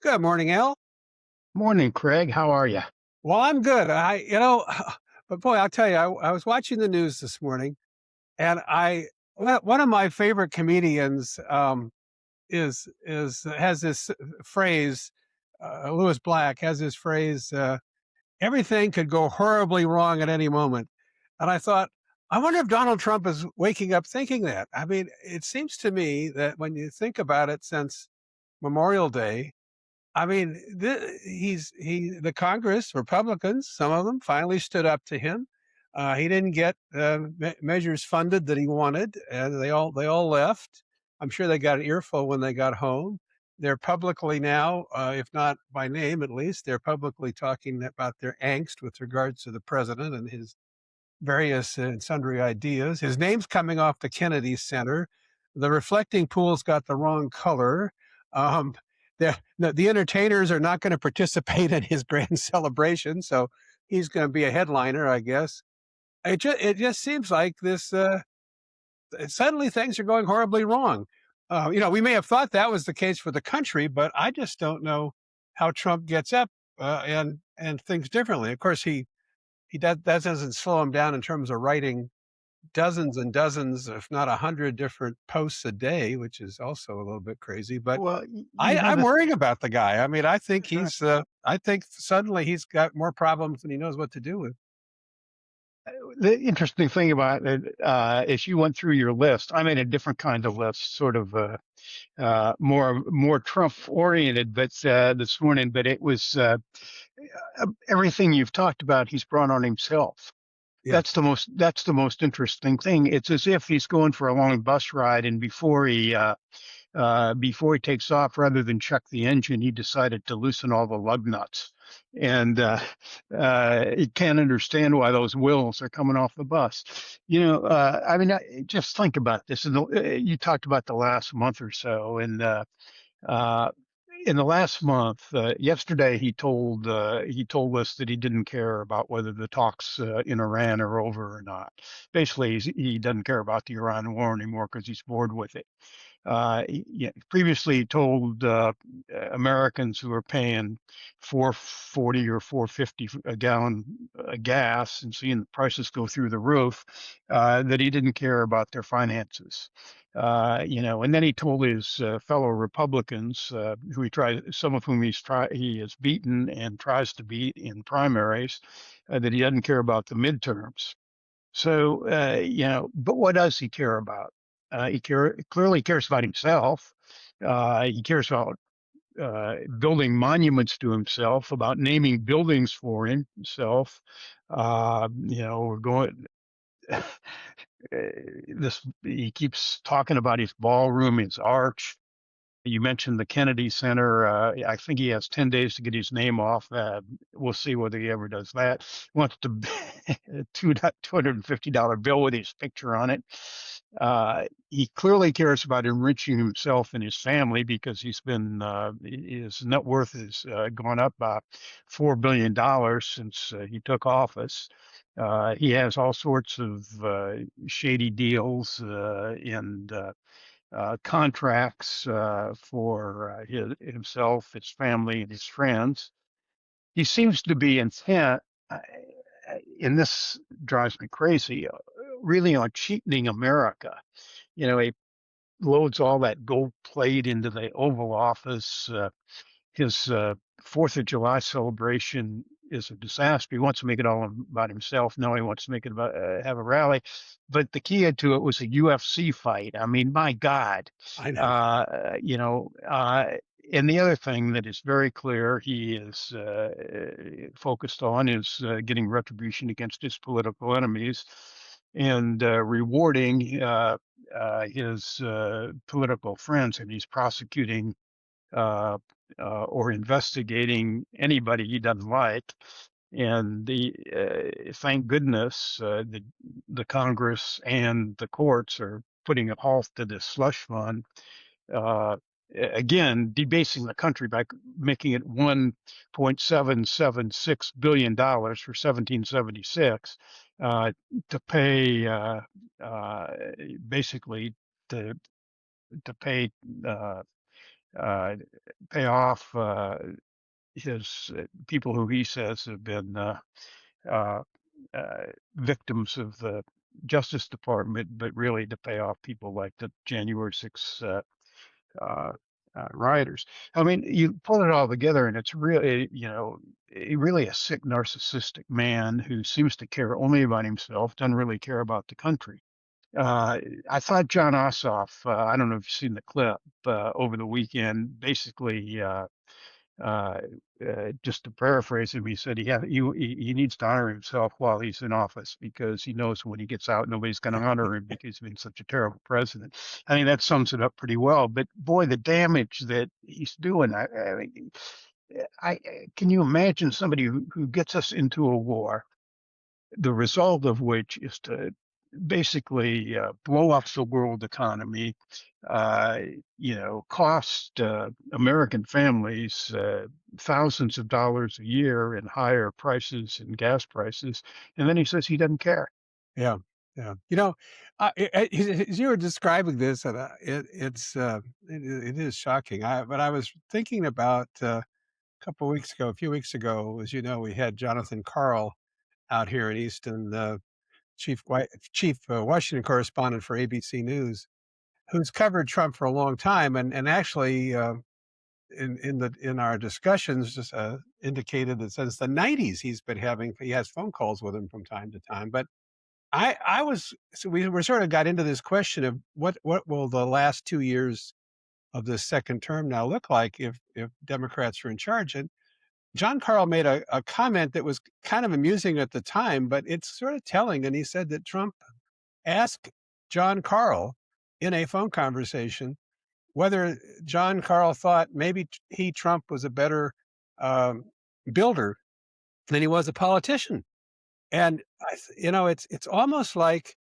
Good morning, Al. Morning, Craig. How are you? Well, I'm good. But boy, I'll tell you, I was watching the news this morning, and one of my favorite comedians is has this phrase. Lewis Black has this phrase. Everything could go horribly wrong at any moment, and I thought, I wonder if Donald Trump is waking up thinking that. I mean, it seems to me that when you think about it, since Memorial Day, I mean, the Congress Republicans, some of them finally stood up to him. He didn't get measures funded that he wanted, and they all left. I'm sure they got an earful when they got home. They're publicly now, if not by name at least, they're publicly talking about their angst with regards to the president and his various and sundry ideas. His name's coming off the Kennedy Center. The reflecting pool's got the wrong color. Um, the entertainers are not going to participate in his grand celebration, so he's going to be a headliner, I guess. It just seems like this. Suddenly, things are going horribly wrong. We may have thought that was the case for the country, but I just don't know how Trump gets up and thinks differently. Of course, he that doesn't slow him down in terms of writing dozens and dozens, if not 100 different posts a day, which is also a little bit crazy. But Well, I'm worrying about the guy. I mean, uh, I think suddenly he's got more problems than he knows what to do with. the interesting thing about it is you went through your list. I made a different kind of list, sort of more Trump oriented, but this morning. But it was everything you've talked about. He's brought on himself. Yeah. That's the most interesting thing. It's as if he's going for a long bus ride, and before he takes off, rather than check the engine, he decided to loosen all the lug nuts. And he can't understand why those wheels are coming off the bus. Just think about this. You talked about the last month or so, and uh, in the last month, yesterday he told us that he didn't care about whether the talks in Iran are over or not. Basically, he doesn't care about the Iran war anymore because he's bored with it. Previously told Americans who are paying 440 or 450 a gallon of gas and seeing the prices go through the roof, that he didn't care about their finances. And then he told his fellow Republicans, some of whom he has beaten and tries to beat in primaries, that he doesn't care about the midterms. So, but what does he care about? Clearly cares about himself. He cares about building monuments to himself, about naming buildings for himself. We're going. This he keeps talking about his ballroom, his arch. You mentioned the Kennedy Center. I think he has 10 days to get his name off. We'll see whether he ever does that. He wants to $250 bill with his picture on it. He clearly cares about enriching himself and his family because his net worth has gone up by $4 billion since he took office. He has all sorts of shady deals and contracts for himself, his family, and his friends. He seems to be intent, and this drives me crazy, really on cheapening America. He loads all that gold plate into the Oval Office. His Fourth of July celebration is a disaster. He wants to make it all about himself. No, he wants to make it about have a rally. But the key to it was a UFC fight. I mean, my God, I know. uh, you know. Uh, and the other thing that is very clear he is focused on is getting retribution against his political enemies and rewarding his political friends, and he's prosecuting uh, or investigating anybody he doesn't like. And thank goodness the Congress and the courts are putting a halt to this slush fund. Uh, Again, debasing the country by making it $1.776 billion for 1776 to pay uh, basically to pay uh, uh, pay off his people who he says have been uh, uh, victims of the Justice Department, but really to pay off people like the January 6th uh, rioters. I mean, you put it all together, and it's really, really a sick, narcissistic man who seems to care only about himself, doesn't really care about the country. Uh, I thought John Ossoff, I don't know if you've seen the clip over the weekend, basically uh, just to paraphrase him, he said he needs to honor himself while he's in office because he knows when he gets out, nobody's going to honor him because he's been such a terrible president. I mean, that sums it up pretty well. But boy, the damage that he's doing, I mean, can you imagine somebody who gets us into a war, the result of which is to basically blow up the world economy, uh, cost American families thousands of dollars a year in higher prices and gas prices, and then he says he doesn't care. Yeah, yeah. As you were describing this, and it is shocking. But I was thinking about a few weeks ago, as you know, we had Jonathan Karl out here in Easton, chief Washington correspondent for ABC News, who's covered Trump for a long time, and actually in our discussions just indicated that since the '90s he has phone calls with him from time to time, but I was so we were sort of got into this question of what will the last 2 years of this second term now look like if Democrats are in charge? And John Carl made a comment that was kind of amusing at the time, but it's sort of telling. And he said that Trump asked John Carl in a phone conversation whether John Carl thought maybe Trump was a better um, builder than he was a politician. And it's almost like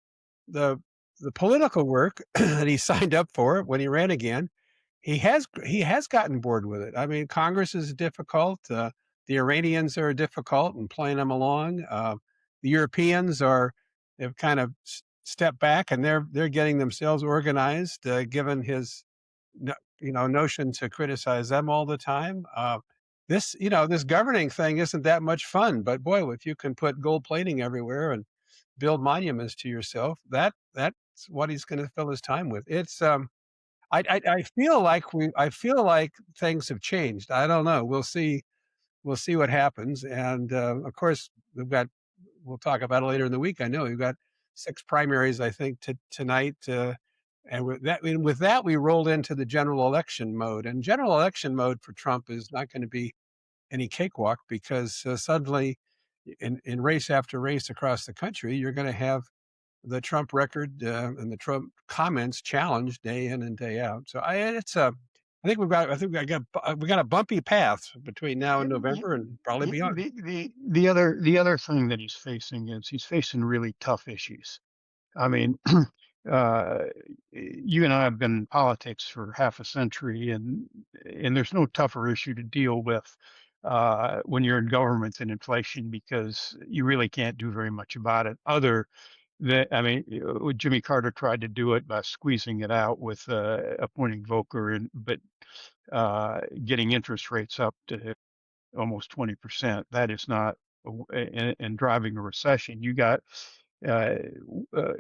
the the political work that he signed up for when he ran again, he has gotten bored with it. I mean, Congress is difficult. The Iranians are difficult and playing them along. The Europeans have kind of stepped back and they're getting themselves organized, given his notion to criticize them all the time. This governing thing isn't that much fun, but boy, if you can put gold plating everywhere and build monuments to yourself, that's what he's going to fill his time with. I feel like things have changed. I don't know. We'll see what happens. And of course, we'll talk about it later in the week. I know we've got 6 primaries, I think, tonight. And with that, we rolled into the general election mode. And general election mode for Trump is not going to be any cakewalk because suddenly, in race after race across the country, you're going to have the Trump record and the Trump comments challenged day in and day out. So we got a bumpy path between now and Yeah, November and probably beyond. the other thing that he's facing is he's facing really tough issues. I mean, uh, you and I have been in politics for half a century, and there's no tougher issue to deal with when you're in government than inflation because you really can't do very much about it. I mean, Jimmy Carter tried to do it by squeezing it out with appointing Volcker, but getting interest rates up to almost 20%. That is not, and driving a recession. Uh, uh,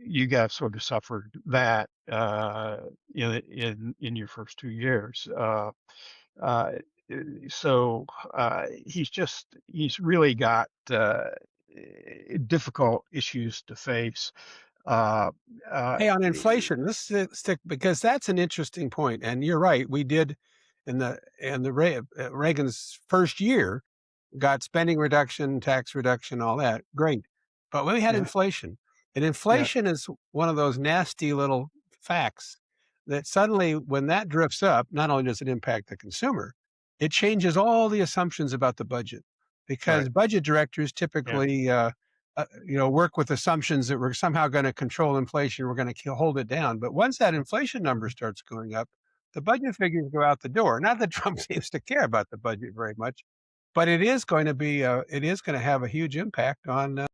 you got sort of suffered that in your first 2 years. Uh, so he's really got difficult issues to face. Uh, uh, Hey, on inflation, let's stick because that's an interesting point. And you're right. We did Reagan's first year got spending reduction, tax reduction, all that. Great. But we had yeah, inflation. And yeah, inflation is one of those nasty little facts that suddenly, when that drifts up, not only does it impact the consumer, it changes all the assumptions about the budget right, because budget directors yeah, typically, work with assumptions that we're somehow going to control inflation, we're going to hold it down. But once that inflation number starts going up, the budget figures go out the door. Not that Trump seems to care about the budget very much, but it is going to have a huge impact on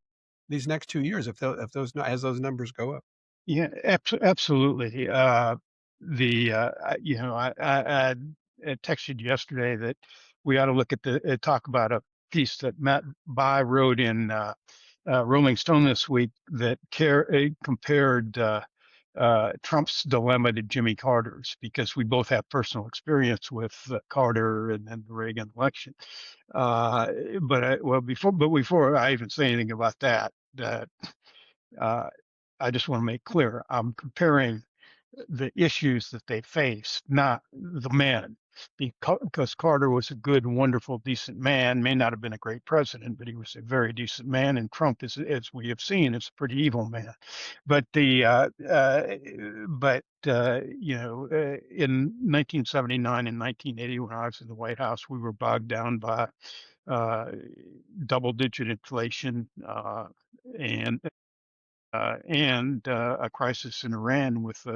these next 2 years if those numbers go up. yeah, absolutely. I texted you yesterday that we ought to look at talk about a piece that Matt Bai wrote in Rolling Stone this week that compared Trump's dilemma to Jimmy Carter's, because we both have personal experience with Carter and then the Reagan election. Before I even say anything about that, I just want to make clear I'm comparing the issues that they face, not the men. Because Carter was a good, wonderful, decent man, may not have been a great president, but he was a very decent man. And Trump, as we have seen, is a pretty evil man. But in 1979 and 1980, when I was in the White House, we were bogged down by double-digit inflation and a crisis in Iran with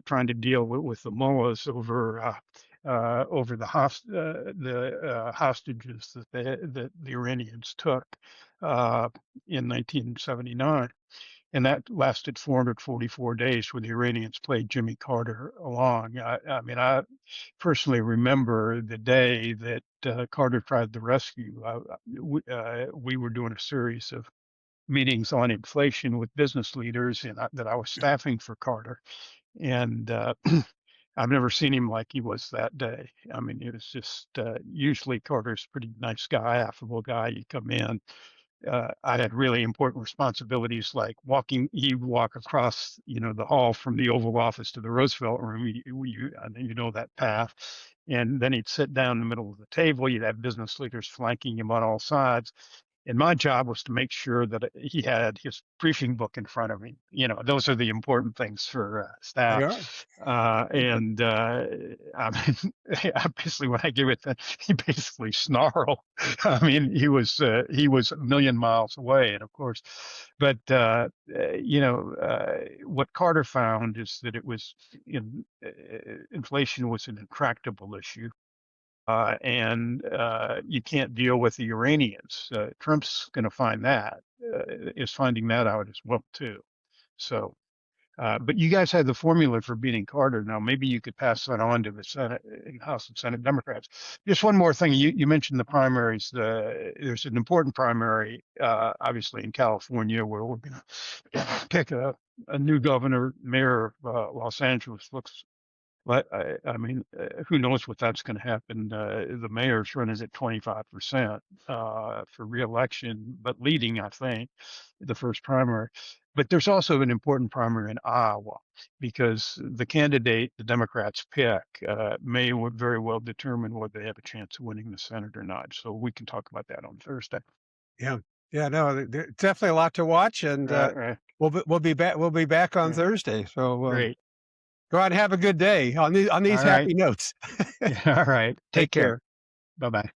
trying to deal with the mullahs over the hostages that the Iranians took in 1979. And that lasted 444 days when the Iranians played Jimmy Carter along. I personally remember the day that Carter tried the rescue. We were doing a series of meetings on inflation with business leaders, and that I was staffing for Carter. And I've never seen him like he was that day. I mean, it was just usually Carter's a pretty nice guy, affable guy. You come in. I had really important responsibilities like he'd walk across, the hall from the Oval Office to the Roosevelt Room. I think you know that path. And then he'd sit down in the middle of the table. You'd have business leaders flanking him on all sides. And my job was to make sure that he had his briefing book in front of him. Those are the important things for They staff. are. I mean, obviously, when I give it, he basically snarled. I mean, he was a million miles away, and of course, but what Carter found is that inflation was an intractable issue. And you can't deal with the Iranians. Trump's going to is finding that out as well too. So, but you guys had the formula for beating Carter. Now maybe you could pass that on to the Senate, House and Senate Democrats. Just one more thing. You mentioned the primaries. There's an important primary, obviously in California, where we're going to pick a new governor, mayor of Los Angeles. But who knows what that's going to happen? The mayor's running at 25% for reelection, but leading, I think, the first primary. But there's also an important primary in Iowa, because the candidate the Democrats pick may very well determine whether they have a chance of winning the Senate or not. So we can talk about that on Thursday. Yeah. Yeah. No, there's definitely a lot to watch, and Right. we'll be back. We'll be back on Yeah. Thursday. So Great. go out and have a good day on these All happy right. notes. Yeah, all right. Take care. care. Bye-bye.